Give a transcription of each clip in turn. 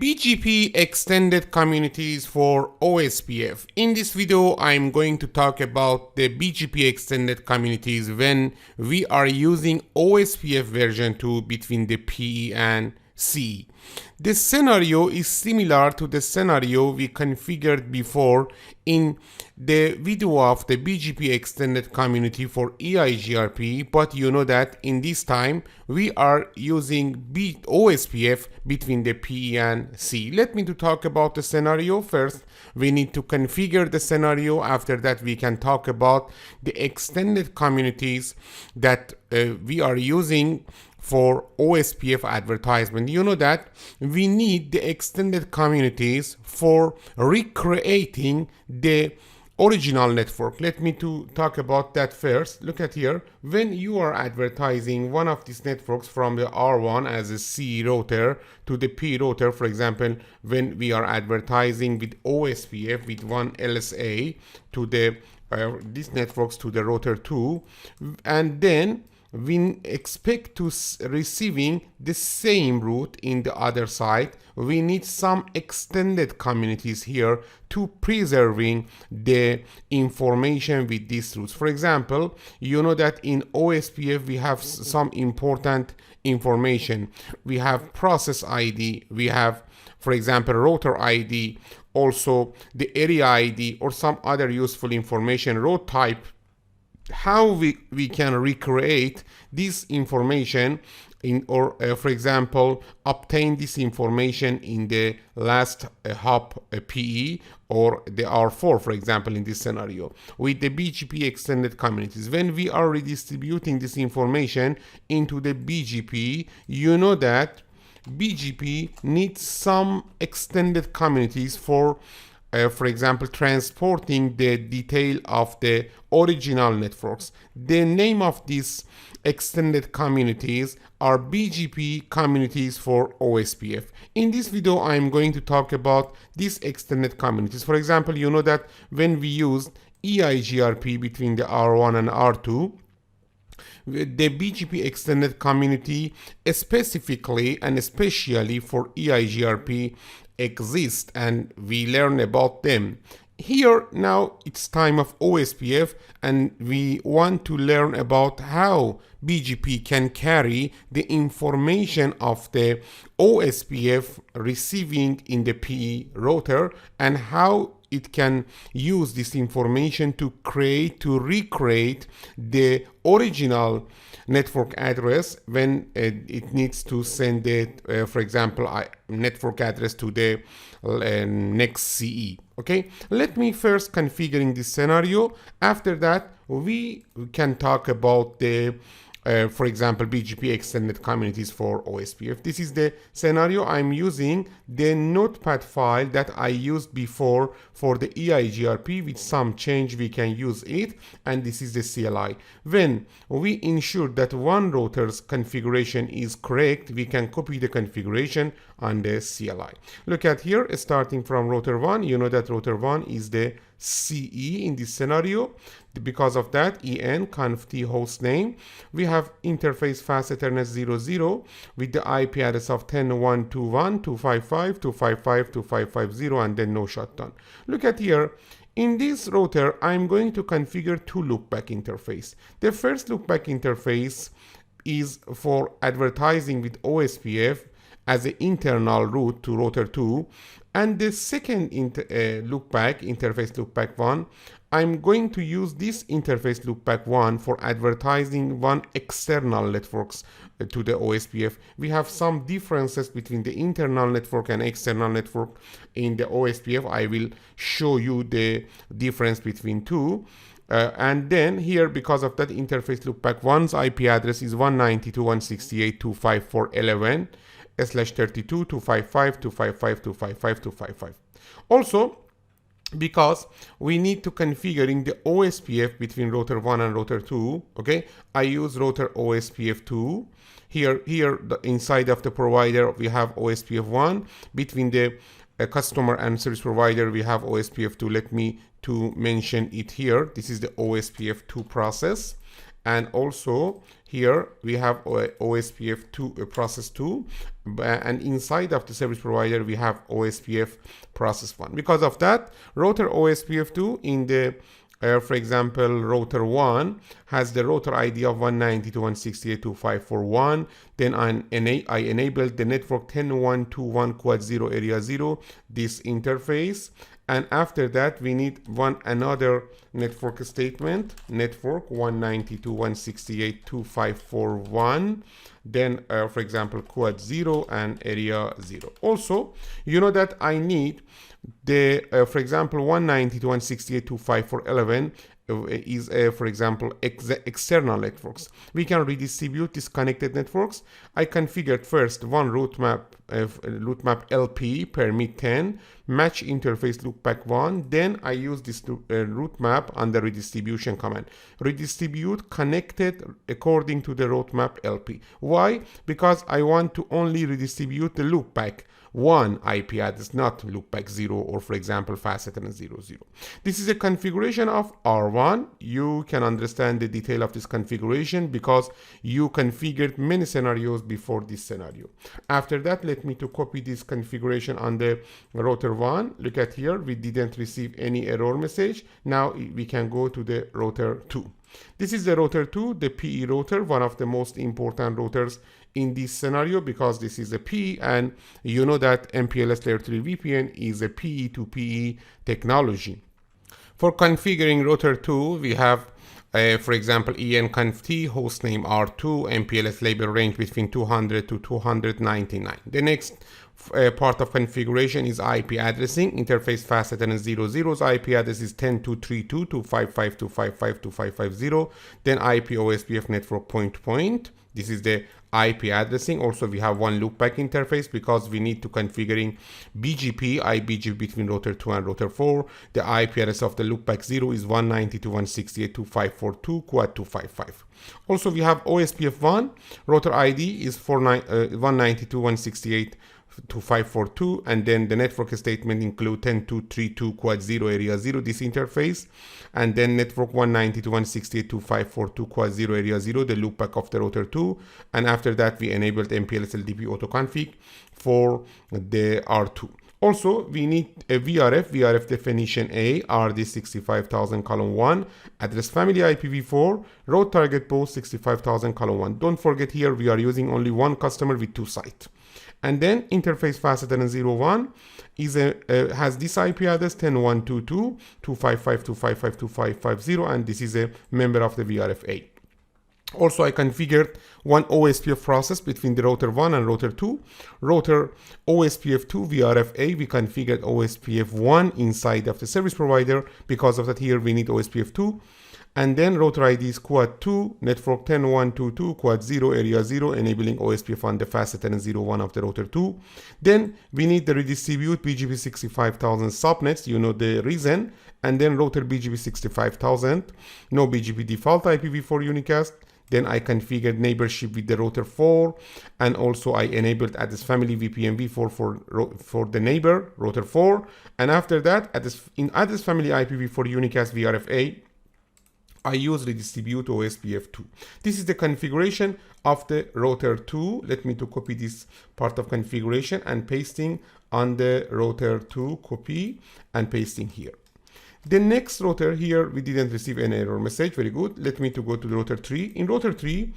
BGP extended communities for OSPF. In this video, I'm going to talk about the BGP extended communities when we are using OSPF version 2 between the PE and CE. This scenario is similar to the scenario we configured before in the video of the BGP extended community for EIGRP, but you know that in this time we are using OSPF between the PE and CE. Let me to talk about the scenario. First, we need to configure the scenario. After that, we can talk about the extended communities that we are using for OSPF advertisement. You know that we need the extended communities for recreating the original network. Let me to talk about that first. Look at here. When you are advertising one of these networks from the R1 as a C router to the P router, for example, when we are advertising with OSPF with one LSA to the these networks to the router 2, and then we expect to receiving the same route in the other side, we need some extended communities here to preserving the information with these routes. For example, you know that in OSPF we have some important information. We have process ID, we have, for example, router ID, also the area ID or some other useful information, route type. How we can recreate this information in, or for example, obtain this information in the last hop PE or the R4, for example, in this scenario with the BGP extended communities. When we are redistributing this information into the BGP, you know that BGP needs some extended communities for example, transporting the detail of the original networks. The name of these extended communities are BGP communities for OSPF. In this video, I'm going to talk about these extended communities. For example, you know that when we use EIGRP between the R1 and R2, the BGP extended community specifically and especially for EIGRP exist, and we learn about them. Here now it's time of OSPF, and we want to learn about how BGP can carry the information of the OSPF receiving in the PE router and how it can use this information to recreate the original network address when it needs to send it, for example, network address to the next CE. Okay, let me first configuring this scenario. After that, we can talk about the for example, BGP extended communities for OSPF. This is the scenario. I'm using the notepad file that I used before for the EIGRP. With some change, we can use it. And this is the CLI. When we ensure that one router's configuration is correct, we can copy the configuration on the CLI. Look at here, starting from router 1. You know that router 1 is the CE in this scenario. Because of that, en conft host name, we have interface fast ethernet 00 with the IP address of 10.121.255.255.255.0 and then no shutdown. Look at here. In this router, I'm going to configure two loopback interface. The first loopback interface is for advertising with OSPF as an internal route to router 2, and the second interface loopback 1, I'm going to use this interface loopback 1 for advertising one external networks to the OSPF. We have some differences between the internal network and external network in the OSPF. I will show you the difference between two. And then here, because of that interface loopback 1's IP address is 192.168.254.11/32.255.255.255.255. Also, because we need to configuring the OSPF between router 1 and router 2, okay, I use router OSPF2. Here inside of the provider we have OSPF1. Between the customer and service provider we have OSPF2. Let me to mention it here. This is the OSPF2 process. And also here we have OSPF2 process 2, and inside of the service provider we have OSPF process 1. Because of that, router OSPF2 in the for example, router 1 has the router ID of 192.168.2.541. Then I enabled the network 10.1.2.1 quad 0 area 0, this interface. And after that, we need another network statement, network 192.168.2.541. Then, for example, quad 0 and area 0. Also, you know that I need the, for example, 192.168.2.5.4.11 is, for example, external networks. We can redistribute disconnected networks. I configured first one route map LP permit 10 match interface loopback 1. Then I use this route map on the redistribution command. Redistribute connected according to the route map LP. Why? Because I want to only redistribute the loopback 1 IP address, not loopback 0 or, for example, fast Ethernet 00. This is a configuration of R1. You can understand the detail of this configuration because you configured many scenarios before this scenario. After that, let me to copy this configuration on the router 1. Look at here, we didn't receive any error message. Now we can go to the router 2. This is the router 2, the PE router, one of the most important routers in this scenario because this is a PE, and you know that MPLS L3VPN is a PE to PE technology. For configuring router 2, we have for example, enconft hostname R2, MPLS label range between 200 to 299. The next part of configuration is IP addressing. Interface fast Ethernet 00's IP address is 10.232.255.255.255.0. Then IP OSPF network point. This is the IP addressing. Also, we have one loopback interface because we need to configuring BGP, IBGP between router 2 and router 4. The IP address of the loopback 0 is 192.168.2.542 quad 255. Also, we have OSPF1. Router ID is 192.168.2.542, and then the network statement include 10.232 quad 0 area 0, this interface, and then network 192.168.2.542 quad 0 area 0, the loopback of the router 2, and after that we enabled MPLS LDP autoconfig for the R2. Also, we need a VRF definition A, RD65000 column 1, address family IPv4, route target post 65000 column 1. Don't forget here we are using only one customer with 2 sites. And then interface fast Ethernet 01 is has this IP address 10.122.255.255.255.0, and this is a member of the VRFA. Also, I configured one OSPF process between the router 1 and router 2. Router OSPF2 VRFA, we configured OSPF1 inside of the service provider. Because of that, here we need OSPF2. And then router ID is quad 2, network 10.122 quad 0 area 0, enabling OSPF on the fast Ethernet 01 of the router 2. Then we need the redistribute BGP 65000 subnets, you know the reason. And then router BGP 65000, no BGP default IPv4 unicast. Then I configured neighborship with the router 4, and also I enabled address family VPN v4 for the neighbor router 4. And after that, in address family IPv4 unicast VRFA, I use redistribute OSPF2. This is the configuration of the router 2. Let me to copy this part of configuration and pasting on the router 2, copy and pasting here. The next router here, we didn't receive any error message. Very good. Let me to go to the router 3. In router 3,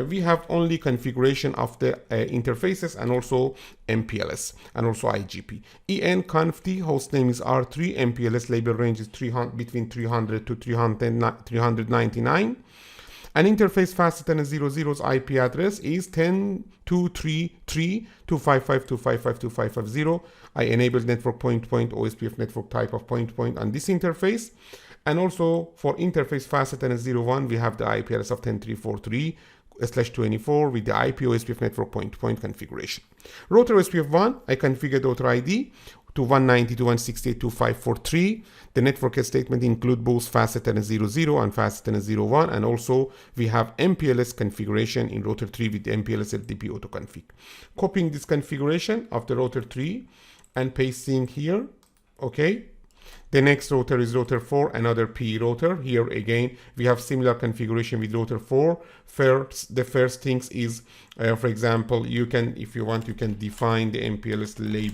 we have only configuration of the interfaces and also MPLS and also IGP. enconft hostname is R3, MPLS label range is between 300 to 399. And interface fast Ethernet 00's IP address is 10.233.255.255.255.0. I enabled network point OSPF network type of point on this interface. And also for interface fast Ethernet 01, we have the IP address of 10.343/24 with the IP OSPF network point configuration. Router OSPF1, I configured router ID to 192.168.2.543. The network statement include both fast Ethernet 00 and fast Ethernet 01, and also we have MPLS configuration in router 3 with the MPLS LDP autoconfig. Copying this configuration of the router 3 and pasting here, okay. The next router is router 4, another P router. Here again, we have similar configuration with router 4. The first things is, for example, you can, if you want, you can define the MPLS label